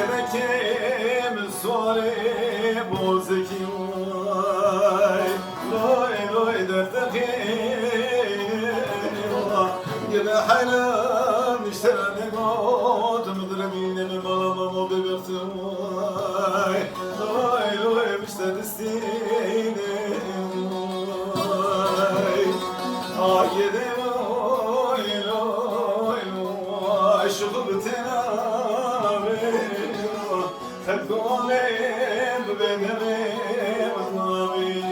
Gedekim suari bozeki vay Loy loy derteki Gede halam işlerine got Mıdremine mi balamam o bebertim vay Loy loy müşter istine vay Ah gede loy loy loy Şukur bitena خلقوني ببيني وطنابي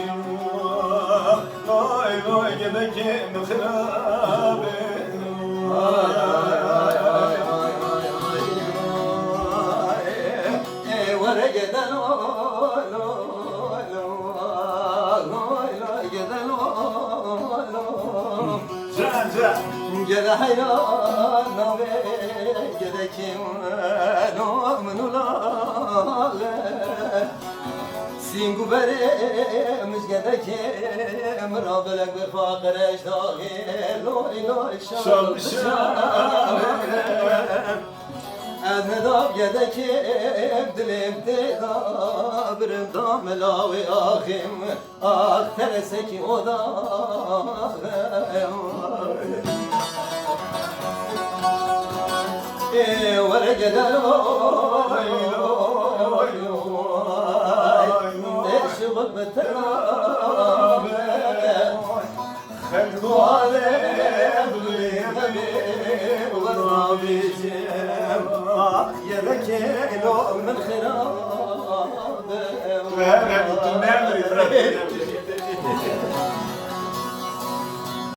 هاي هاي قدك مخرابي ورقة جان جان Gede hayran ve gede kim nomen ulale Singu beremiz gede kim rabelek bir fakir eşdahi loy loy şal şal Ednedab gede kim dilimde dabrim damelavi ahim Ah tereseki o da ورقة لوي لوي ليش غبت خلقوا عليه باليمين والرابي جيم يا ذكي لو من خراب